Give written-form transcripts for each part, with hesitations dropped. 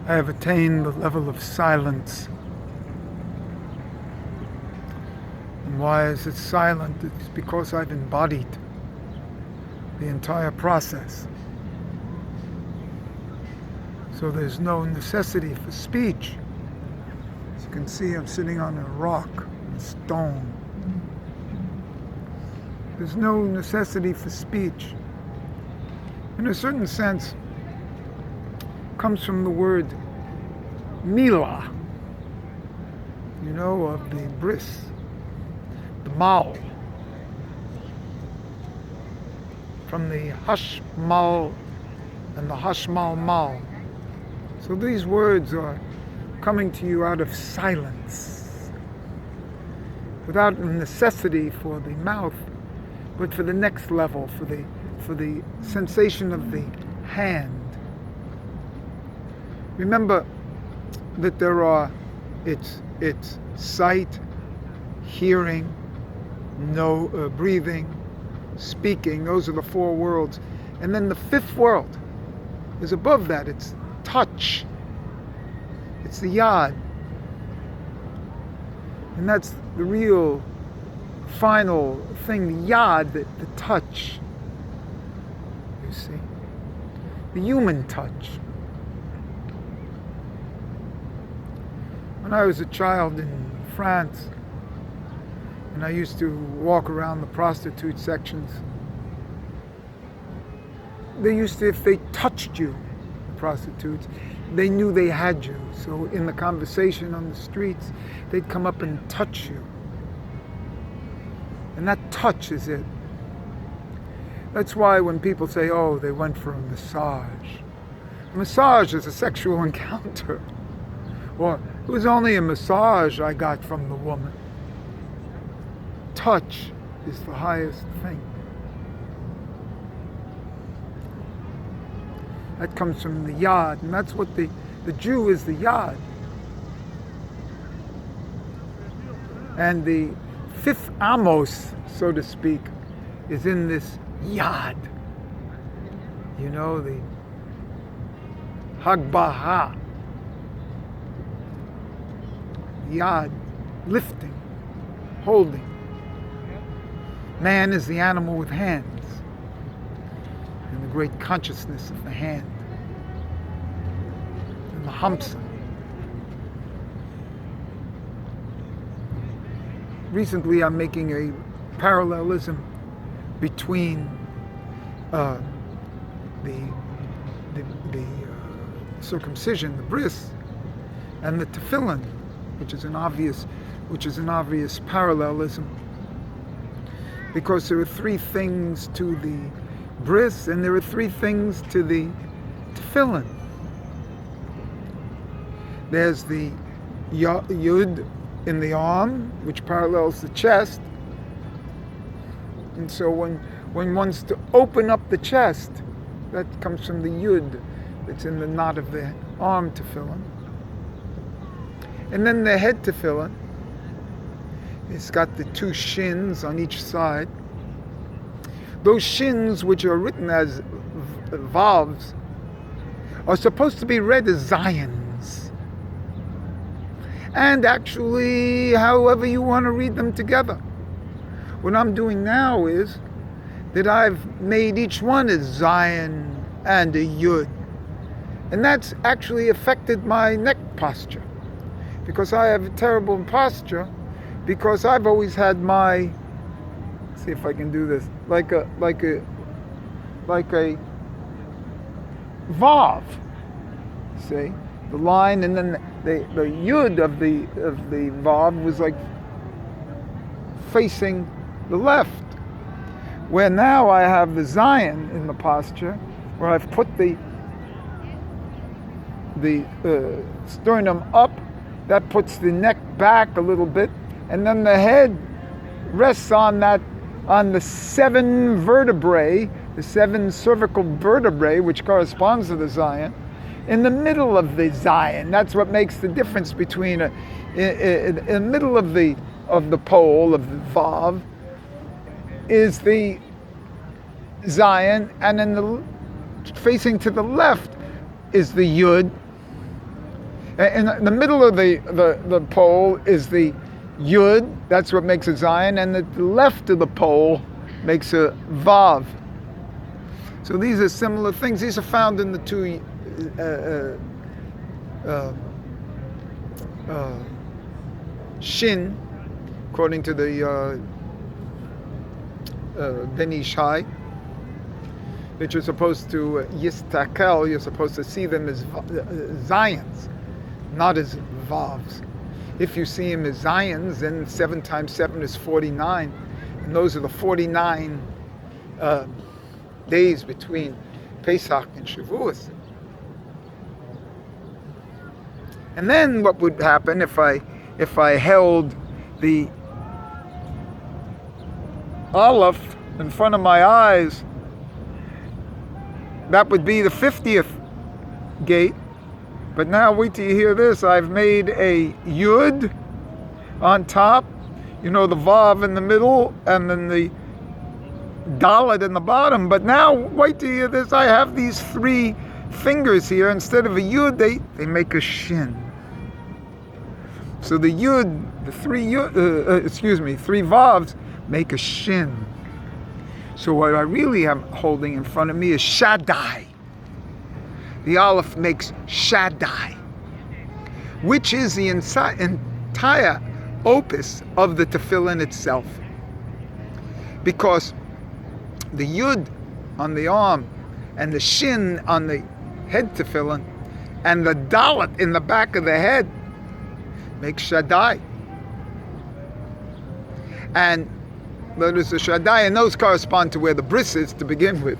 I have attained the level of silence. And why is it silent? It's because I've embodied the entire process. So there's no necessity for speech. As you can see, I'm sitting on a rock, a stone. There's no necessity for speech. In a certain sense, it comes from the word mila, of the bris, the mal, from the hashmal and the hashmal mal. So these words are coming to you out of silence, without a necessity for the mouth, but for the next level, for the sensation of the hand. Remember that there are it's sight, hearing, breathing, speaking. Those are the four worlds. And then the fifth world is above that. It's touch. It's the yad. And that's the real final thing, the yad, the touch. You see? The human touch. When I was a child in France, and I used to walk around the prostitute sections, they used to, if they touched you, the prostitutes, they knew they had you. So in the conversation on the streets, they'd come up and touch you. And that touch is it. That's why when people say, oh, they went for a massage is a sexual encounter. Or it was only a massage I got from the woman. Touch is the highest thing. That comes from the yad, and that's what the Jew is, the yad. And the fifth amos, so to speak, is in this yad. The hagbaha. Yad, lifting, holding. Man is the animal with hands, and the great consciousness of the hand, and the hamsa. Recently, I'm making a parallelism between the circumcision, the bris, and the tefillin, which is an obvious parallelism, because there are three things to the bris and there are three things to the tefillin. There's the yud in the arm, which parallels the chest, and so when one's to open up the chest, that comes from the yud that's in the knot of the arm tefillin. And then the head tefillin, it's got the two shins on each side. Those shins, which are written as vavs, are supposed to be read as zions. And actually, however you want to read them together. What I'm doing now is that I've made each one as zion and a yud. And that's actually affected my neck posture. Because I have a terrible posture, because I've always had my, let's see if I can do this, like a vav, see, the line, and then the yud of the vav was like facing the left, where now I have the zion in the posture, where I've put the sternum up. That puts the neck back a little bit, and then the head rests on the seven vertebrae, the seven cervical vertebrae, which corresponds to the zion, in the middle of the zion. That's what makes the difference between in the middle of the pole of the vav is the zion, and in the facing to the left is the yud. In the middle of the pole is the Yud, that's what makes a Zion, and the left of the pole makes a Vav. So these are similar things. These are found in the two Shin, according to the Ben Ish Hai, that you're supposed to Yistakel, you're supposed to see them as Zions, not as Vavs. If you see them as Zions, then 7 times 7 is 49, and those are the 49 days between Pesach and Shavuos. And then what would happen if I held the Aleph in front of my eyes? That would be the 50th gate. But now wait till you hear this. I've made a Yud on top, the Vav in the middle, and then the Dalet in the bottom. But now wait till you hear this. I have these 3 fingers here. Instead of a Yud, they make a Shin. So the Yud, the 3 Vavs make a Shin. So what I really am holding in front of me is Shaddai. The Aleph makes Shaddai, which is the entire opus of the Tefillin itself. Because the Yud on the arm and the Shin on the head Tefillin and the Dalet in the back of the head make Shaddai. And there's a Shaddai, and those correspond to where the bris is to begin with.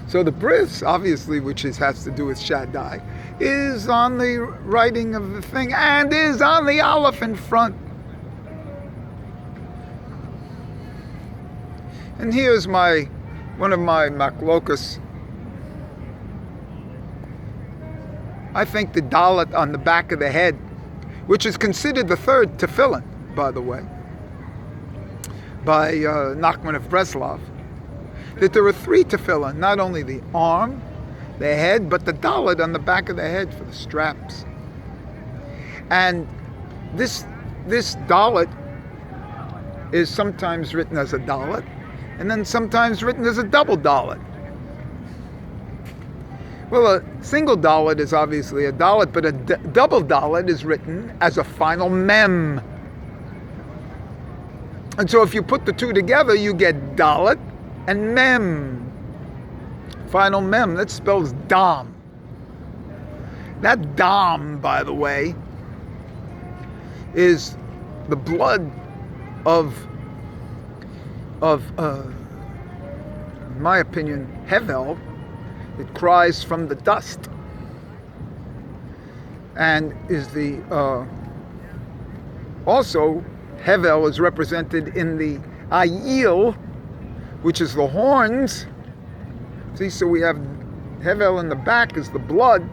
So the bris, obviously, which has to do with Shaddai, is on the writing of the thing and is on the Aleph in front. And here's one of my maklokas. I think the Dalet on the back of the head, which is considered the 3rd Tefillin, by the way, by Nachman of Breslov, that there are 3 Tefillin, not only the arm, the head, but the Dalet on the back of the head for the straps. And this Dalet is sometimes written as a Dalet, and then sometimes written as a double Dalet. Well, a single Dalet is obviously a Dalet, but a double Dalet is written as a final Mem. And so if you put the 2 together, you get Dalet and Mem. Final Mem, that spells Dam. That Dam, by the way, is the blood of in my opinion, Hevel. It cries from the dust. And is the also Hevel is represented in the Ayil, which is the horns. See, so we have Hevel in the back is the blood,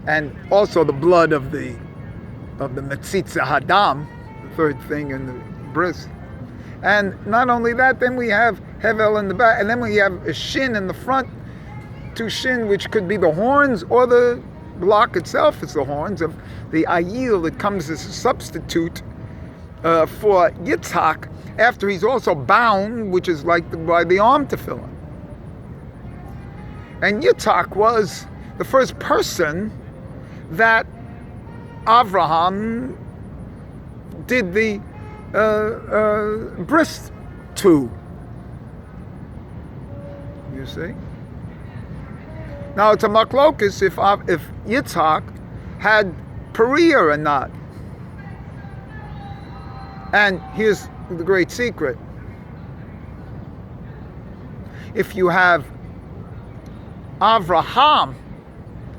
and also the blood of the Metzitza Hadam, the 3rd thing in the bris. And not only that, then we have Hevel in the back, and then we have a Shin in the front, 2 Shin, which could be the horns, or the block itself is the horns of the Ayil that comes as a substitute for Yitzhak, after he's also bound, which is like by the arm tefillin. And Yitzhak was the first person that Avraham did the bris to. You see? Now it's a machlokus if Yitzhak had Perea or not. And here's the great secret. If you have Avraham,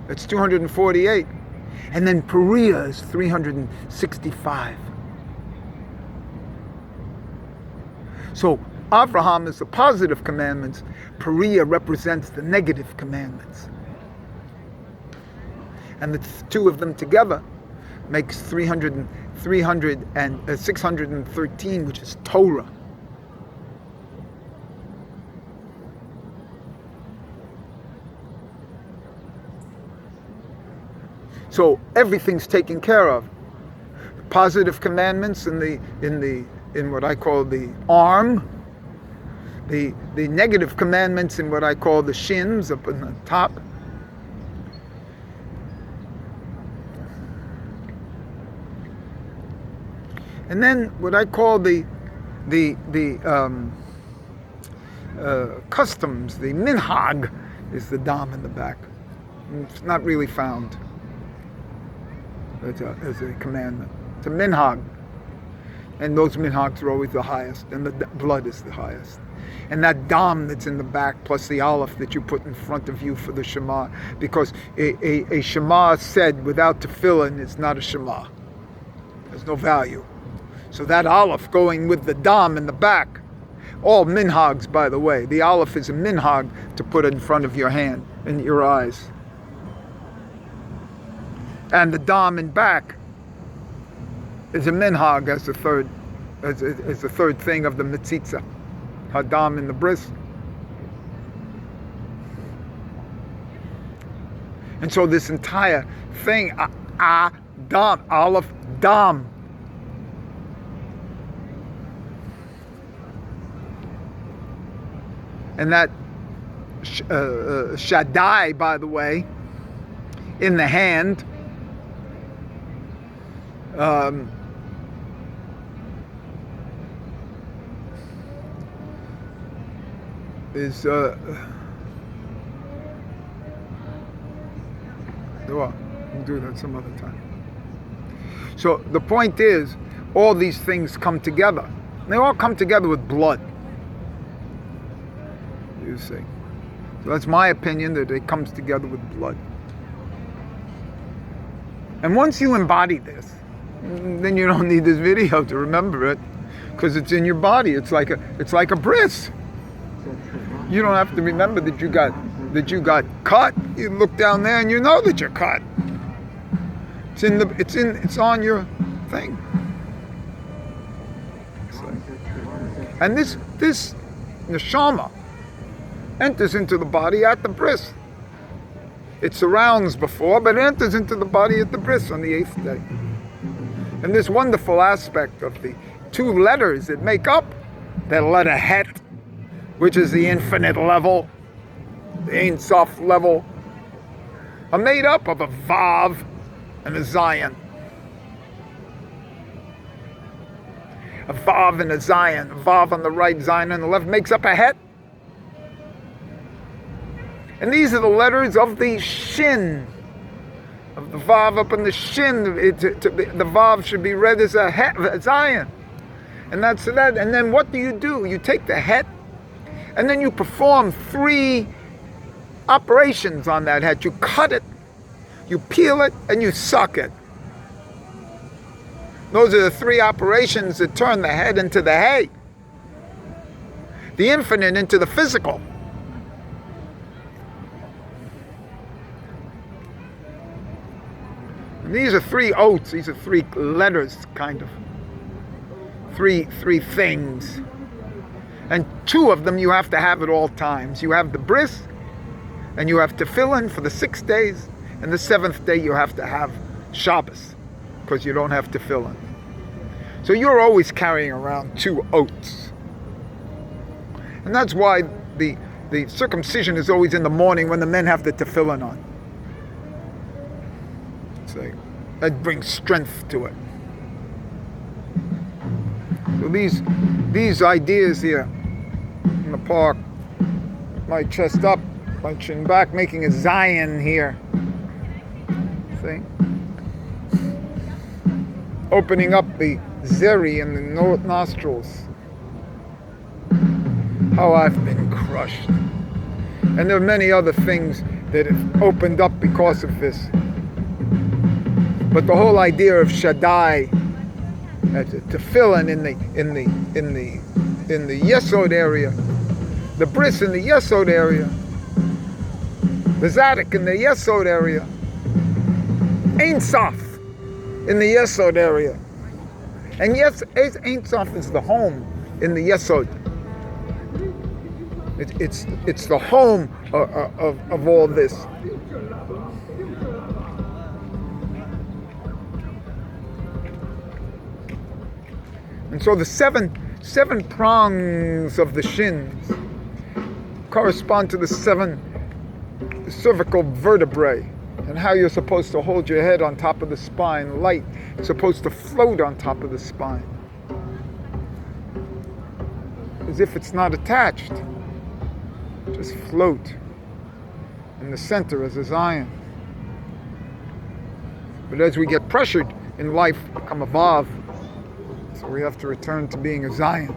it's 248. And then Perea is 365. So Avraham is the positive commandments. Perea represents the negative commandments. And the 2 of them together makes 613, which is Torah. So everything's taken care of. Positive commandments in what I call the arm. The negative commandments in what I call the shins up on the top. And then what I call the customs, the minhag, is the dam in the back. It's not really found as a commandment. It's a minhag. And those minhags are always the highest, and the blood is the highest. And that dam that's in the back, plus the aleph that you put in front of you for the Shema, because a Shema said without tefillin is not a Shema. There's no value. So that aleph going with the dam in the back, all minhags, by the way. The aleph is a minhag to put in front of your hand and your eyes. And the dam in back is a minhag as the third thing of the mitzitza. Hadam in the bris. And so this entire thing, dam, aleph, dam. And that Shaddai, by the way, in the hand, is well, we'll do that some other time. So the point is, all these things come together. They all come together with blood. You see. So that's my opinion, that it comes together with blood. And once you embody this, then you don't need this video to remember it, because it's in your body. It's like a bris. You don't have to remember that you got cut. You look down there and you know that you're cut. It's on your thing. And this neshama enters into the body at the bris. It surrounds before, but it enters into the body at the bris on the 8th day. And this wonderful aspect of the two letters that make up that letter het, which is the infinite level, the Ein Sof level, are made up of a Vav and a Zion. A Vav and a Zion. A Vav on the right, Zion on the left, makes up a het. And these are the letters of the Shin, of the Vav up in the Shin. The Vav should be read as a het, a Zion. And that's that. And then what do? You take the het, and then you perform 3 operations on that het. You cut it, you peel it, and you suck it. Those are the 3 operations that turn the head into the hay, the infinite into the physical. And these are 3 oaths, these are 3 letters, kind of. Three things. And 2 of them you have to have at all times. You have the bris, and you have tefillin for the 6 days, and the 7th day you have to have Shabbos, because you don't have tefillin. So you're always carrying around 2 oaths. And that's why the circumcision is always in the morning when the men have the tefillin on. So that brings strength to it. So these ideas here in the park, my chest up, my chin back, making a Zion here. See? Opening up the zeri in the nostrils. How I've been crushed. And there are many other things that have opened up because of this. But the whole idea of Shaddai, tefillin in the yesod area, the bris in the yesod area, the zadok in the yesod area, Ein Sof in the yesod area, and yes, Ein Sof is the home in the yesod. It's the home of all this. And so the seven prongs of the shins correspond to the seven cervical vertebrae, and how you're supposed to hold your head on top of the spine. Light is supposed to float on top of the spine, as if it's not attached. Just float in the center as a Zion. But as we get pressured in life, become a Vav. So we have to return to being a Zion.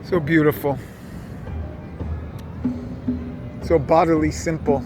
So beautiful. So bodily simple.